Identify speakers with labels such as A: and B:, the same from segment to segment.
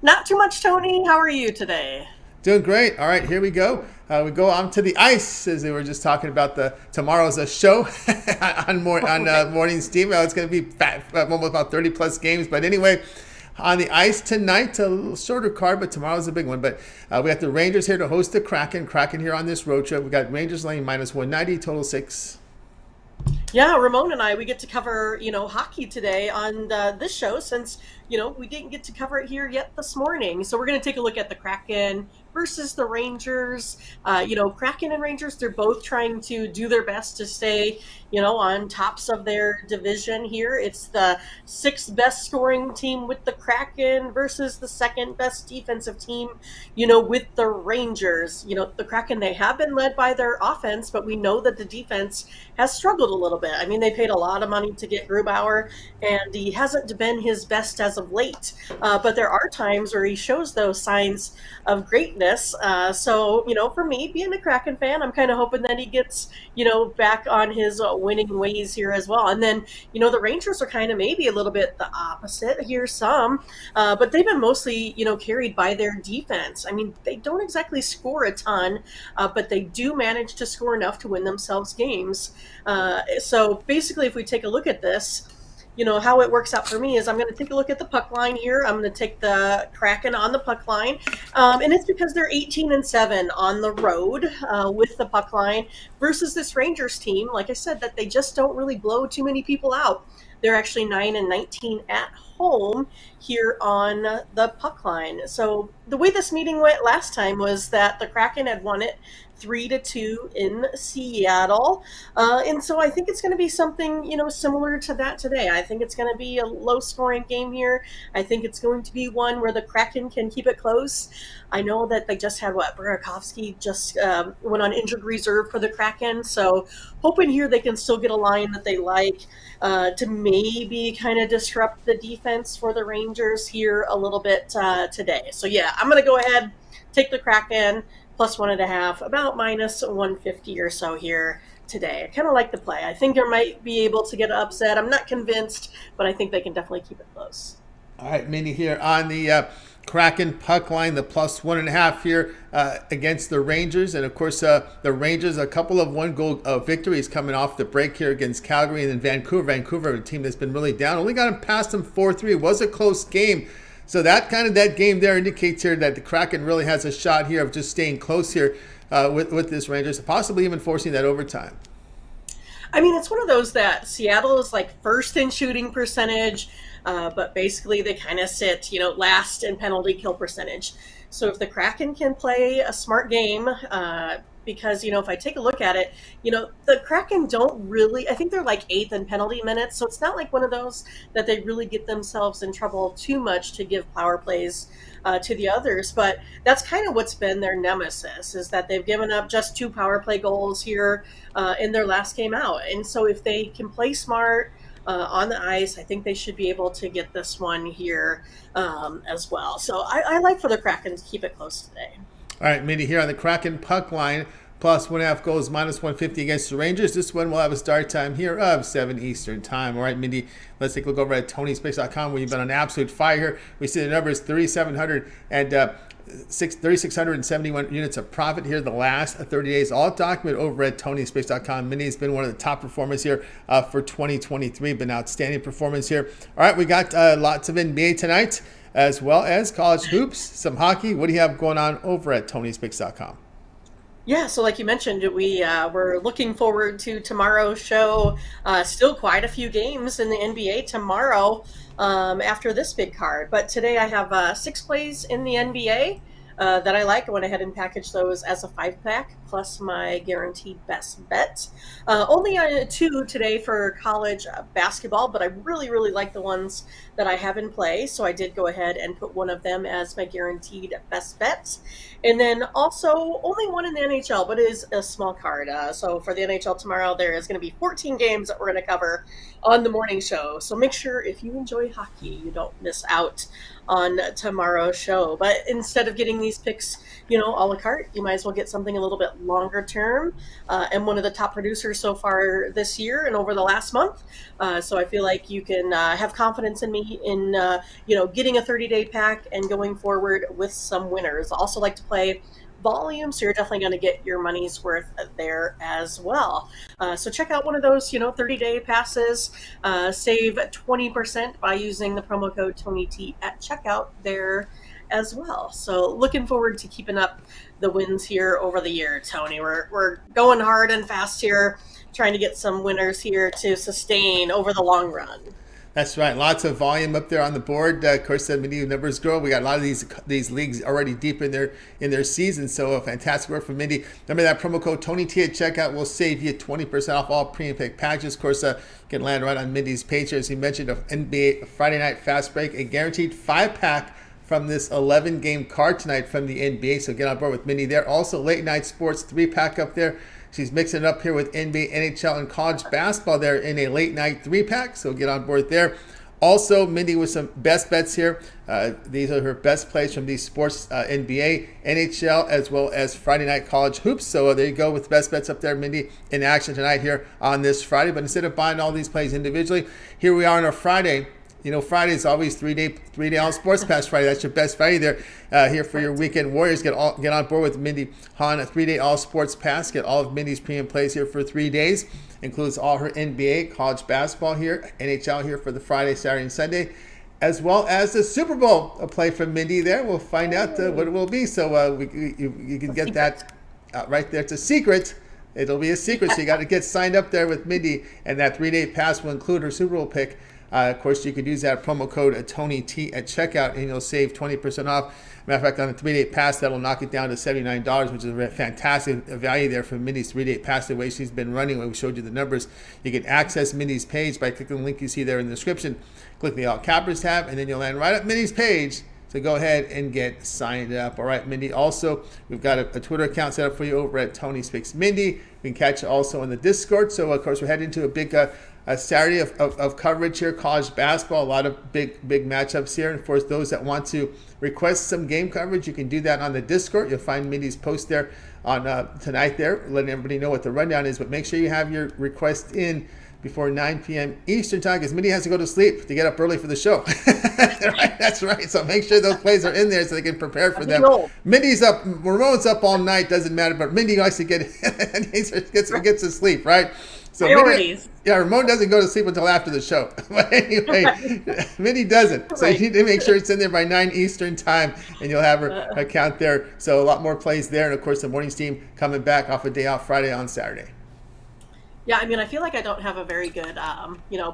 A: Not too much, Tony. How are you today?
B: Doing great. All right, here we go. We go on to the ice as we were just talking about the tomorrow's show on
A: Right.
B: morning's team. It's going to be almost about 30 plus games. But anyway, on the ice tonight, a little shorter card, but tomorrow's a big one. But we got the Rangers here to host the Kraken. Kraken here on this road trip. We got Rangers laying minus 190, total six.
A: Yeah, Ramon and I, we get to cover, hockey today on this show since, we didn't get to cover it here yet this morning. So we're going to take a look at the Kraken versus the Rangers. Kraken and Rangers, they're both trying to do their best to stay, on tops of their division here. It's the sixth best scoring team with the Kraken versus the second best defensive team, with the Rangers. The Kraken, they have been led by their offense, but we know that the defense has struggled a little bit. I mean, they paid a lot of money to get Grubauer, and he hasn't been his best as of late. But there are times where he shows those signs of greatness. For me, being a Kraken fan, I'm kind of hoping that he gets, back on his winning ways here as well. And then, the Rangers are kind of maybe a little bit the opposite here, but they've been mostly, carried by their defense. I mean, they don't exactly score a ton, but they do manage to score enough to win themselves games. So basically, if we take a look at this, how it works out for me is I'm going to take a look at the puck line here. I'm going to take the Kraken on the puck line, and it's because they're 18-7 on the road with the puck line versus this Rangers team. Like I said, that they just don't really blow too many people out. They're actually 9-19 at home here on the puck line. So the way this meeting went last time was that the Kraken had won it 3-2 in Seattle. And so I think it's going to be something, similar to that today. I think it's going to be a low scoring game here. I think it's going to be one where the Kraken can keep it close. I know that they just had Burakovsky just went on injured reserve for the Kraken. So hoping here they can still get a line that they like to maybe kind of disrupt the defense for the Rangers here a little bit today. So yeah, I'm going to go ahead, take the Kraken plus 1.5, about minus 150 or so here today. I kind of like the play. I think they might be able to get upset. I'm not convinced, but I think they can definitely keep it close.
B: All right, Mindy here on the Kraken puck line, the plus 1.5 here against the Rangers. And of course, the Rangers, a couple of one goal victories coming off the break here against Calgary and then Vancouver. Vancouver, a team that's been really down, only got them past them 4-3. It was a close game. So that game there indicates here that the Kraken really has a shot here of just staying close here with this Rangers, possibly even forcing that overtime.
A: I mean, it's one of those that Seattle is like first in shooting percentage, but basically they kind of sit, last in penalty kill percentage. So if the Kraken can play a smart game, because if I take a look at it, the Kraken don't really. I think they're like eighth in penalty minutes, so it's not like one of those that they really get themselves in trouble too much to give power plays to the others. But that's kind of what's been their nemesis is that they've given up just two power play goals here in their last game out. And so if they can play smart on the ice, I think they should be able to get this one here as well. So I like for the Kraken to keep it close today.
B: All right, Mindy here on the Kraken puck line, plus 1.5 goals, minus 150 against the Rangers. This one will have a start time here of 7 Eastern time. All right, Mindy, let's take a look over at TonySpace.com where you've been on absolute fire here. We see the numbers 3,700 and 3,671 units of profit here the last 30 days. All documented over at TonySpace.com. Mindy's been one of the top performers here for 2023. Been outstanding performance here. All right, we got lots of NBA tonight as well as college hoops, some hockey. What do you have going on over at TonySpace.com?
A: Yeah, so like you mentioned, we're looking forward to tomorrow's show. Still quite a few games in the NBA tomorrow after this big card. But today I have six plays in the NBA that I like. I went ahead and packaged those as a 5 pack plus my guaranteed best bet. Only two today for college basketball, but I really, really like the ones that I have in play. So I did go ahead and put one of them as my guaranteed best bet. And then also only one in the NHL, but it is a small card. So for the NHL tomorrow, there is going to be 14 games that we're going to cover on the morning show. So make sure if you enjoy hockey, you don't miss out on tomorrow's show. But instead of getting these picks, a la carte, you might as well get something a little bit longer term. And one of the top producers so far this year and over the last month. So I feel like you can have confidence in me in getting a 30-day pack and going forward with some winners. I also like to play volume, so you're definitely going to get your money's worth there as well. So check out one of those 30-day passes. Save 20% by using the promo code TonyT at checkout there as well. So looking forward to keeping up the wins here over the year, Tony. We're going hard and fast here, trying to get some winners here to sustain over the long run.
B: That's right. Lots of volume up there on the board. Of course, the Mindy numbers grow. We got a lot of these leagues already deep in their season. So a fantastic work from Mindy. Remember that promo code TonyT at checkout will save you 20% off all premium pick packages. Of course, you can land right on Mindy's page here. As he mentioned, of NBA Friday Night Fast Break, a guaranteed 5-pack from this 11-game card tonight from the NBA. So get on board with Mindy there. Also, late night sports 3-pack up there. She's mixing it up here with NBA, NHL, and college basketball there in a late night 3-pack. So get on board there. Also, Mindy with some best bets here. These are her best plays from these sports, NBA, NHL, as well as Friday night college hoops. So there you go with best bets up there, Mindy, in action tonight here on this Friday. But instead of buying all these plays individually, here we are on a Friday. Friday is always three-day all sports pass Friday. That's your best value there here for your weekend warriors. Get on board with Mindy Hahne, a 3-day all sports pass. Get all of Mindy's premium plays here for 3 days. Includes all her NBA, college basketball here, NHL here for the Friday, Saturday, and Sunday, as well as the Super Bowl a play from Mindy there. We'll find out what it will be. So you can get that right there. It's a secret. It'll be a secret. So you got to get signed up there with Mindy, and that 3-day pass will include her Super Bowl pick. Of course, you could use that promo code TonyT at checkout, and you'll save 20% off. Matter of fact, on a 3-day pass, that'll knock it down to $79, which is a fantastic value there for Mindy's 3-day pass. The way she's been running, when we showed you the numbers, you can access Mindy's page by clicking the link you see there in the description. Click the All Cappers tab, and then you'll land right at Mindy's page. So go ahead and get signed up. All right, Mindy. Also, we've got a Twitter account set up for you over at Tony Speaks Mindy. We can catch you also on the Discord. So, of course, we're heading into a big Saturday of coverage here, college basketball, a lot of big matchups here. And, of course, those that want to request some game coverage, you can do that on the Discord. You'll find Mindy's post there on tonight there, letting everybody know what the rundown is. But make sure you have your request in before 9 p.m. Eastern time, because Mindy has to go to sleep to get up early for the show. Right? That's right. So make sure those plays are in there so they can prepare for them. Mindy's up, Ramon's up all night, doesn't matter, but Mindy likes to get gets to sleep, right? So
A: Priorities.
B: Ramon doesn't go to sleep until after the show. But anyway, Mindy doesn't. So you need to make sure it's in there by 9 Eastern time, and you'll have her account there. So a lot more plays there. And, of course, the morning's team coming back off a day off Friday on Saturday.
A: Yeah, I mean, I feel like I don't have a very good,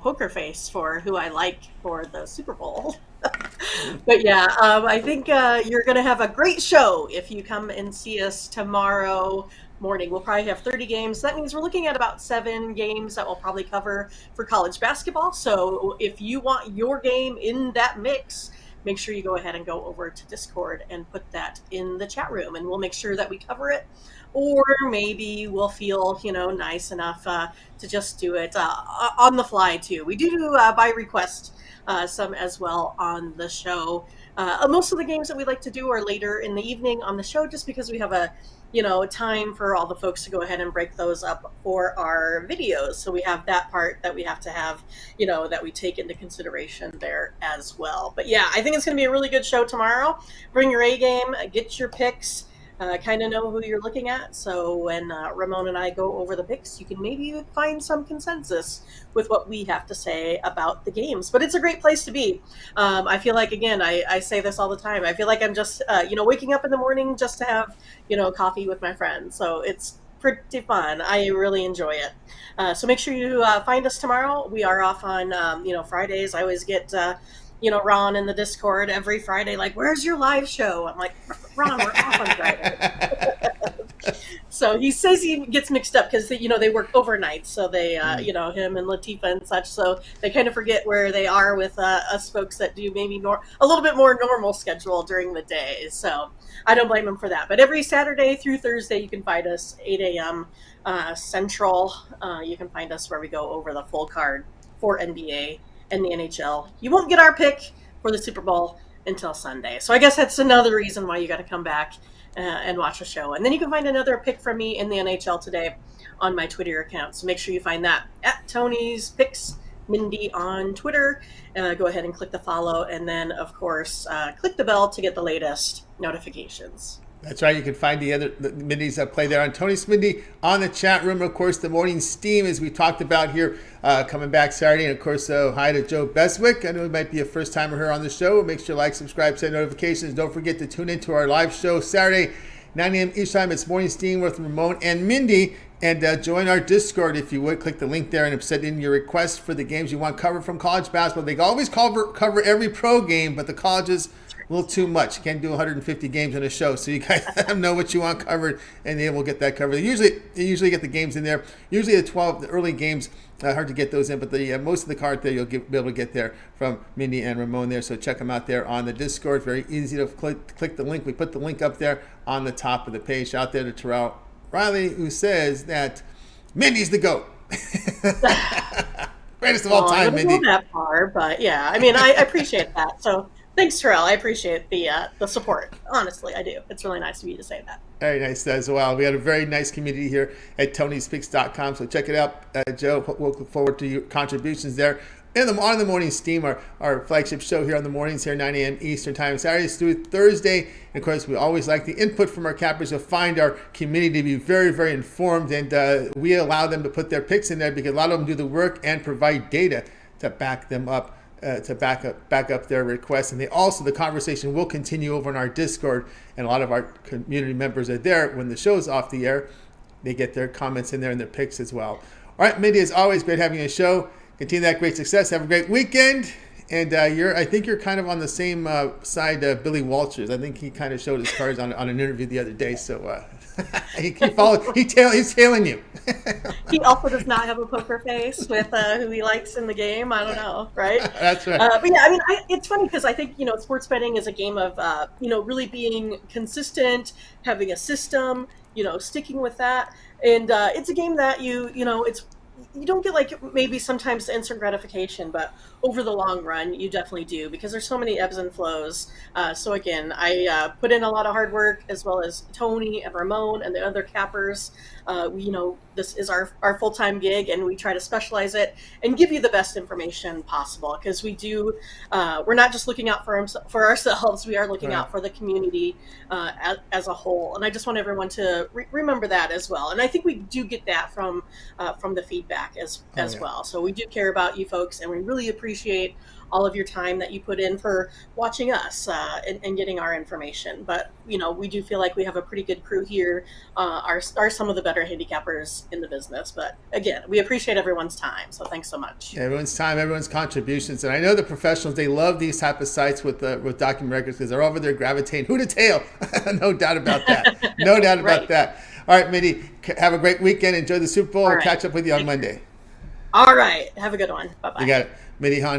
A: poker face for who I like for the Super Bowl. But yeah, I think you're going to have a great show if you come and see us tomorrow morning. We'll probably have 30 games. That means we're looking at about 7 games that we'll probably cover for college basketball. So if you want your game in that mix, make sure you go ahead and go over to Discord and put that in the chat room, and we'll make sure that we cover it. Or maybe we'll feel, nice enough to just do it on the fly too. We do by request some as well on the show. Most of the games that we like to do are later in the evening on the show, just because we have a time for all the folks to go ahead and break those up for our videos. So we have that part that we have to have, that we take into consideration there as well. But yeah, I think it's going to be a really good show tomorrow. Bring your A game, get your picks. Kind of know who you're looking at. So when Ramon and I go over the picks, you can maybe find some consensus with what we have to say about the games. But it's a great place to be. I feel like, again, I say this all the time. I feel like I'm just, waking up in the morning just to have, coffee with my friends. So it's pretty fun. I really enjoy it. So make sure you find us tomorrow. We are off on, Fridays. I always get... Ron in the Discord every Friday, like, where's your live show? I'm like, Ron, we're off on Friday. So he says he gets mixed up because, they work overnight. So they, him and Latifa and such. So they kind of forget where they are with us folks that do maybe a little bit more normal schedule during the day. So I don't blame him for that. But every Saturday through Thursday, you can find us 8 a.m. Central. You can find us where we go over the full card for NBA and the NHL. You won't get our pick for the Super Bowl until Sunday. So I guess that's another reason why you got to come back and watch the show. And then you can find another pick from me in the NHL today on my Twitter account. So make sure you find that at Tony's Picks Mindy on Twitter. Go ahead and click the follow, and then of course click the bell to get the latest notifications.
B: That's right. You can find the Mindy's play there on Tony Mindy on the chat room. Of course, the morning steam, as we talked about here, coming back Saturday. And of course, hi to Joe Beswick. I know it might be a first timer here on the show. Make sure you like, subscribe, set notifications. Don't forget to tune into our live show Saturday, 9 a.m. each time. It's Morning Steam with Ramon and Mindy. And join our Discord if you would. Click the link there and send in your request for the games you want covered from college basketball. They always cover every pro game, but the colleges, a little too much. You can't do 150 games in a show, so you guys let them know what you want covered, and they will get that covered. They usually get the games in there. Usually the early games, hard to get those in, but most of the card there be able to get there from Mindy and Ramon there. So check them out there on the Discord. Very easy to click the link. We put the link up there on the top of the page. Out there to Terrell Riley, who says that Mindy's the GOAT. Greatest of all time,
A: I
B: Mindy.
A: wouldn't go that far, but yeah, I mean, I appreciate that. So thanks, Terrell. I appreciate the support. Honestly, I do. It's really nice of you to say that.
B: Very nice as well. We had a very nice community here at Tony'sPicks.com, so check it out. Joe, we'll look forward to your contributions there. On the morning steam, our flagship show here on the mornings here, 9 a.m. Eastern time, Saturdays through Thursday. And of course, we always like the input from our cappers. You'll find our community to be very, very informed, and we allow them to put their picks in there because a lot of them do the work and provide data to back them up. To back up their requests, and the conversation will continue over on our Discord, and a lot of our community members are there when the show's off the air. They get their comments in there and their picks as well. All right, Mindy, as always, great having you on the show. Continue that great success. Have a great weekend. And I think you're kind of on the same side of Billy Walters. I think he kind of showed his cards on an interview the other day. So he's tailing you.
A: He also does not have a poker face with who he likes in the game. I don't know, right?
B: That's right.
A: But yeah, I mean, it's funny because I think sports betting is a game of really being consistent, having a system, sticking with that, and it's a game that you don't get like maybe sometimes instant gratification, but over the long run, you definitely do because there's so many ebbs and flows. So again, I put in a lot of hard work as well as Tony and Ramon and the other cappers. This is our full-time gig, and we try to specialize it and give you the best information possible because we're not just looking out for ourselves. We are looking out for the community as a whole. And I just want everyone to remember that as well. And I think we do get that from the feedback as well. So we do care about you folks, and we really appreciate all of your time that you put in for watching us and getting our information. But we do feel like we have a pretty good crew here. Are some of the better handicappers in the business. But again, we appreciate everyone's time. So thanks so much.
B: Yeah, everyone's time, everyone's contributions, and I know the professionals, they love these type of sites with document records because they're over there gravitating. Who to tail? No doubt about that. No doubt about that. All right, Mindy, have a great weekend. Enjoy the Super Bowl. I'll catch up with you on Monday.
A: All right. Have a good one. Bye-bye.
B: You got it. Mindy Hahne.